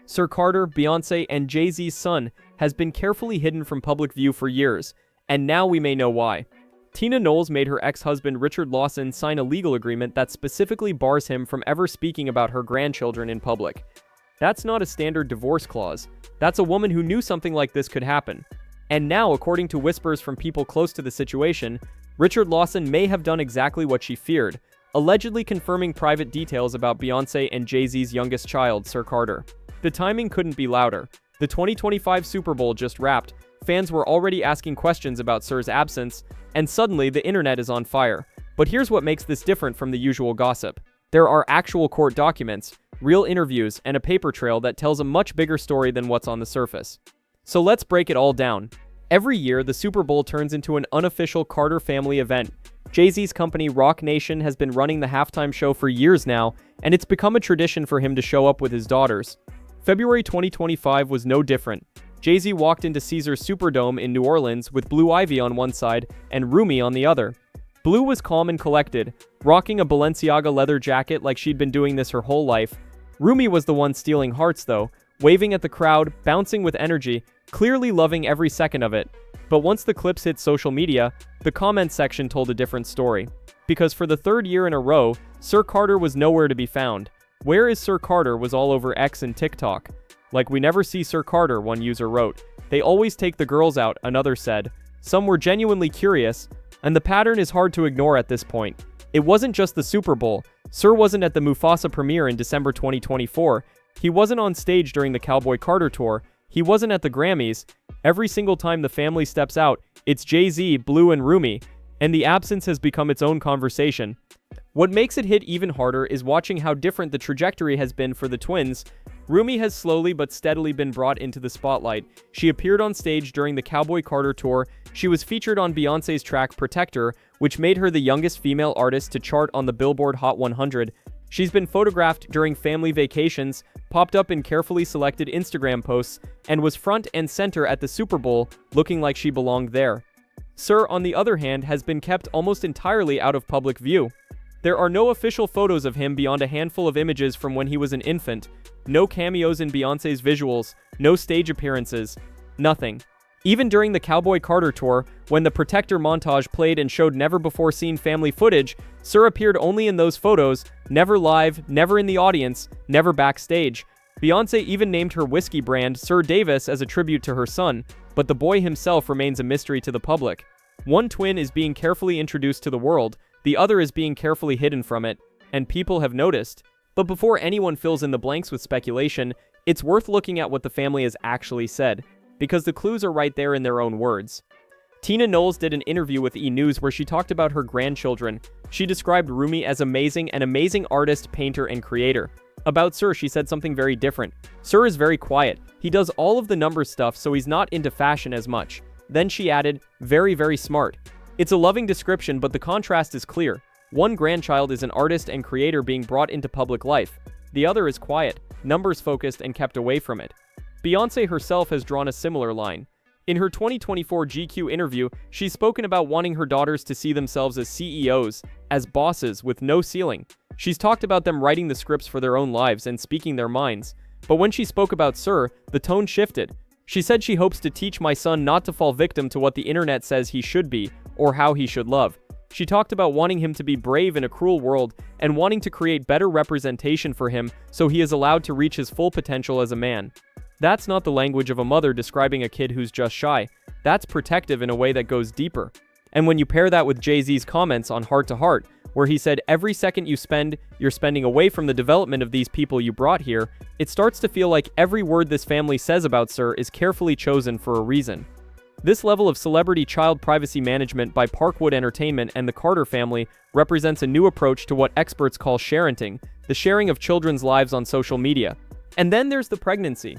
Sir Carter, Beyoncé and Jay-Z's son, has been carefully hidden from public view for years, and now we may know why. Tina Knowles made her ex-husband Richard Lawson sign a legal agreement that specifically bars him from ever speaking about her grandchildren in public. That's not a standard divorce clause. That's a woman who knew something like this could happen. And now, according to whispers from people close to the situation, Richard Lawson may have done exactly what she feared, allegedly confirming private details about Beyoncé and Jay-Z's youngest child, Sir Carter. The timing couldn't be louder. The 2025 Super Bowl just wrapped, fans were already asking questions about Sir's absence, and suddenly the internet is on fire. But here's what makes this different from the usual gossip. There are actual court documents, real interviews, and a paper trail that tells a much bigger story than what's on the surface. So let's break it all down. Every year, the Super Bowl turns into an unofficial Carter family event. Jay-Z's company Roc Nation has been running the halftime show for years now, and it's become a tradition for him to show up with his daughters. February 2025 was no different. Jay-Z walked into Caesars Superdome in New Orleans with Blue Ivy on one side and Rumi on the other. Blue was calm and collected, rocking a Balenciaga leather jacket like she'd been doing this her whole life. Rumi was the one stealing hearts though, waving at the crowd, bouncing with energy, clearly loving every second of it. But once the clips hit social media, the comment section told a different story. Because for the third year in a row, Sir Carter was nowhere to be found. "Where is Sir Carter?" was all over X and TikTok. "Like we never see Sir Carter," one user wrote. "They always take the girls out," another said. Some were genuinely curious, and the pattern is hard to ignore at this point. It wasn't just the Super Bowl. Sir wasn't at the Mufasa premiere in December 2024. He wasn't on stage during the Cowboy Carter tour. He wasn't at the Grammys. Every single time the family steps out, it's Jay-Z, Blue and Rumi, and the absence has become its own conversation. What makes it hit even harder is watching how different the trajectory has been for the twins. Rumi has slowly but steadily been brought into the spotlight. She appeared on stage during the Cowboy Carter tour. She was featured on Beyoncé's track Protector, which made her the youngest female artist to chart on the Billboard Hot 100. She's been photographed during family vacations, popped up in carefully selected Instagram posts, and was front and center at the Super Bowl, looking like she belonged there. Sir, on the other hand, has been kept almost entirely out of public view. There are no official photos of him beyond a handful of images from when he was an infant, no cameos in Beyoncé's visuals, no stage appearances, nothing. Even during the Cowboy Carter tour, when the Protector montage played and showed never-before-seen family footage, Sir appeared only in those photos, never live, never in the audience, never backstage. Beyoncé even named her whiskey brand Sir Davis as a tribute to her son, but the boy himself remains a mystery to the public. One twin is being carefully introduced to the world, the other is being carefully hidden from it, and people have noticed. But before anyone fills in the blanks with speculation, it's worth looking at what the family has actually said, because the clues are right there in their own words. Tina Knowles did an interview with E! News where she talked about her grandchildren. She described Rumi as an amazing artist, painter, and creator. About Sir, she said something very different. Sir is very quiet. He does all of the numbers stuff, so he's not into fashion as much. Then she added, very, very smart. It's a loving description, but the contrast is clear. One grandchild is an artist and creator being brought into public life. The other is quiet, numbers-focused, and kept away from it. Beyoncé herself has drawn a similar line. In her 2024 GQ interview, she's spoken about wanting her daughters to see themselves as CEOs, as bosses with no ceiling. She's talked about them writing the scripts for their own lives and speaking their minds. But when she spoke about Sir, the tone shifted. She said she hopes to teach my son not to fall victim to what the internet says he should be, or how he should love. She talked about wanting him to be brave in a cruel world and wanting to create better representation for him so he is allowed to reach his full potential as a man. That's not the language of a mother describing a kid who's just shy. That's protective in a way that goes deeper. And when you pair that with Jay-Z's comments on Heart to Heart, where he said every second you spend, you're spending away from the development of these people you brought here, it starts to feel like every word this family says about Sir is carefully chosen for a reason. This level of celebrity child privacy management by Parkwood Entertainment and the Carter family represents a new approach to what experts call sharenting, the sharing of children's lives on social media. And then there's the pregnancy.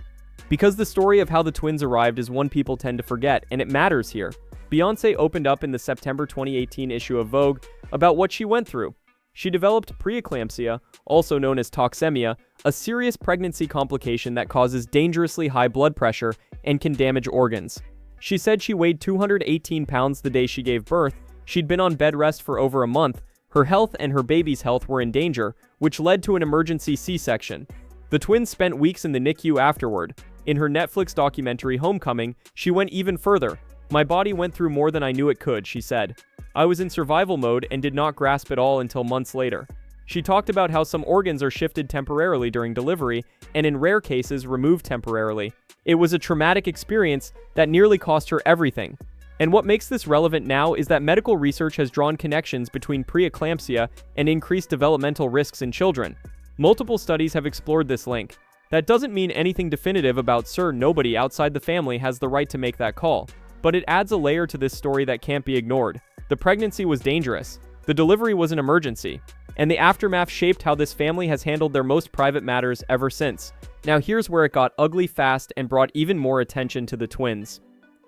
Because the story of how the twins arrived is one people tend to forget, and it matters here. Beyoncé opened up in the September 2018 issue of Vogue about what she went through. She developed preeclampsia, also known as toxemia, a serious pregnancy complication that causes dangerously high blood pressure and can damage organs. She said she weighed 218 pounds the day she gave birth, she'd been on bed rest for over a month, her health and her baby's health were in danger, which led to an emergency C-section. The twins spent weeks in the NICU afterward. In her Netflix documentary Homecoming, she went even further. "My body went through more than I knew it could," she said. "I was in survival mode and did not grasp it all until months later." She talked about how some organs are shifted temporarily during delivery, and in rare cases removed temporarily. It was a traumatic experience that nearly cost her everything. And what makes this relevant now is that medical research has drawn connections between preeclampsia and increased developmental risks in children. Multiple studies have explored this link. That doesn't mean anything definitive about Sir Nobody outside the family has the right to make that call, but it adds a layer to this story that can't be ignored. The pregnancy was dangerous. The delivery was an emergency. And the aftermath shaped how this family has handled their most private matters ever since. Now here's where it got ugly fast and brought even more attention to the twins.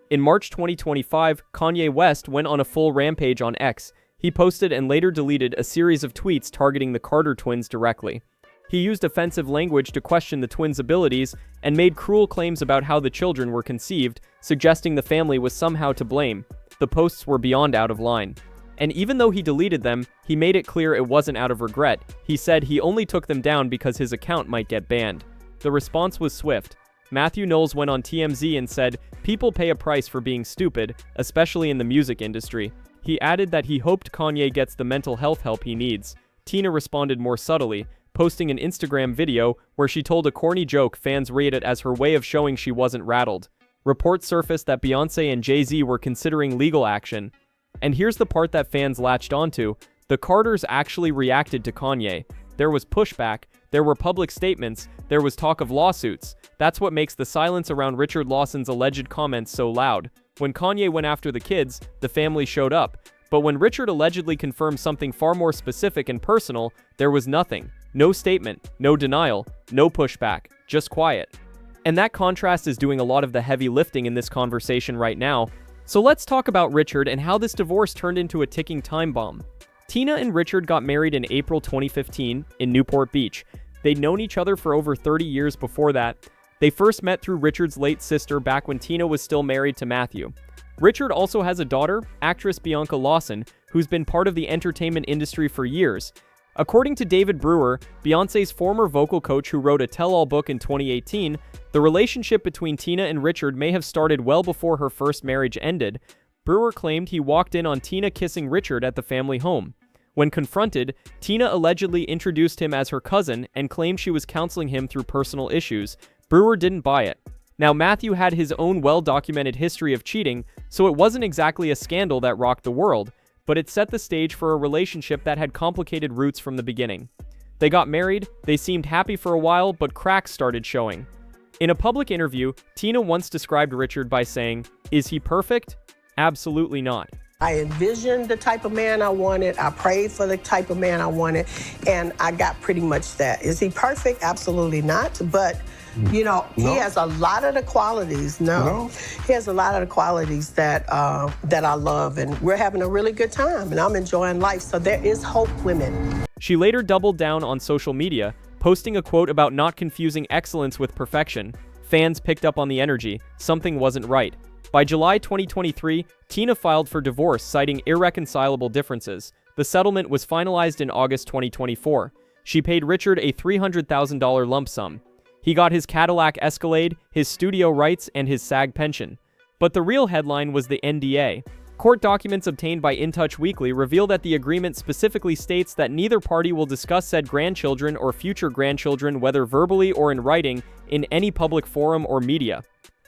In March 2025, Kanye West went on a full rampage on X. He posted and later deleted a series of tweets targeting the Carter twins directly. He used offensive language to question the twins' abilities and made cruel claims about how the children were conceived, suggesting the family was somehow to blame. The posts were beyond out of line. And even though he deleted them, he made it clear it wasn't out of regret. He said he only took them down because his account might get banned. The response was swift. Matthew Knowles went on TMZ and said, "People pay a price for being stupid, especially in the music industry." He added that he hoped Kanye gets the mental health help he needs. Tina responded more subtly, posting an Instagram video where she told a corny joke fans rated as her way of showing she wasn't rattled. Reports surfaced that Beyoncé and Jay-Z were considering legal action. And here's the part that fans latched onto. The Carters actually reacted to Kanye. There was pushback, there were public statements, there was talk of lawsuits. That's what makes the silence around Richard Lawson's alleged comments so loud. When Kanye went after the kids, the family showed up. But when Richard allegedly confirmed something far more specific and personal, there was nothing. No statement, no denial, no pushback, just quiet. And that contrast is doing a lot of the heavy lifting in this conversation right now. So let's talk about Richard and how this divorce turned into a ticking time bomb. Tina and Richard got married in April 2015 in Newport Beach. They'd known each other for over 30 years before that. They first met through Richard's late sister back when Tina was still married to Matthew. Richard also has a daughter, actress Bianca Lawson, who's been part of the entertainment industry for years. According to David Brewer, Beyoncé's former vocal coach who wrote a tell-all book in 2018, the relationship between Tina and Richard may have started well before her first marriage ended. Brewer claimed he walked in on Tina kissing Richard at the family home. When confronted, Tina allegedly introduced him as her cousin and claimed she was counseling him through personal issues. Brewer didn't buy it. Now, Matthew had his own well-documented history of cheating, so it wasn't exactly a scandal that rocked the world, but it set the stage for a relationship that had complicated roots from the beginning. They got married, they seemed happy for a while, but cracks started showing. In a public interview, Tina once described Richard by saying, "Is he perfect? Absolutely not. I envisioned the type of man I wanted, I prayed for the type of man I wanted, and I got pretty much that. Is he perfect? Absolutely not, but you know, he has a lot of the qualities. He has a lot of the qualities that that I love, and we're having a really good time, and I'm enjoying life, so there is hope, women." She later doubled down on social media, posting a quote about not confusing excellence with perfection. Fans picked up on the energy. Something wasn't right. By July 2023, Tina filed for divorce, citing irreconcilable differences. The settlement was finalized in August 2024. She paid Richard a $300,000 lump sum. He got his Cadillac Escalade, his studio rights, and his SAG pension. But the real headline was the NDA. Court documents obtained by In Touch Weekly reveal that the agreement specifically states that neither party will discuss said grandchildren or future grandchildren, whether verbally or in writing, in any public forum or media.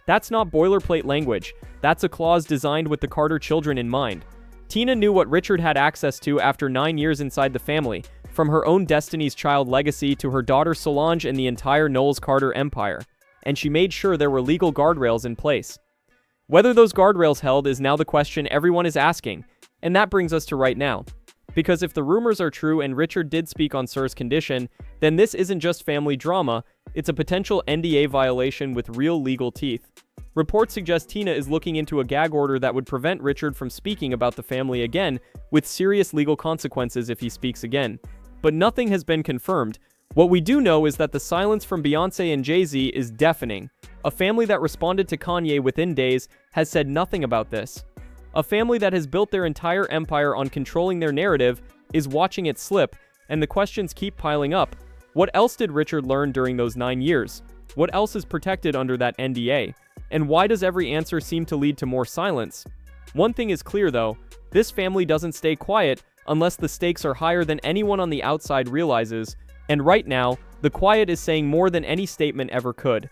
That's not boilerplate language. That's a clause designed with the Carter children in mind. Tina knew what Richard had access to after 9 years inside the family, from her own Destiny's Child legacy to her daughter Solange and the entire Knowles Carter empire. And she made sure there were legal guardrails in place. Whether those guardrails held is now the question everyone is asking, and that brings us to right now. Because if the rumors are true and Richard did speak on Sir's condition, then this isn't just family drama, it's a potential NDA violation with real legal teeth. Reports suggest Tina is looking into a gag order that would prevent Richard from speaking about the family again, with serious legal consequences if he speaks again. But nothing has been confirmed. What we do know is that the silence from Beyoncé and Jay-Z is deafening. A family that responded to Kanye within days has said nothing about this. A family that has built their entire empire on controlling their narrative is watching it slip, and the questions keep piling up. What else did Richard learn during those 9 years? What else is protected under that NDA? And why does every answer seem to lead to more silence? One thing is clear though, this family doesn't stay quiet unless the stakes are higher than anyone on the outside realizes, and right now, the quiet is saying more than any statement ever could.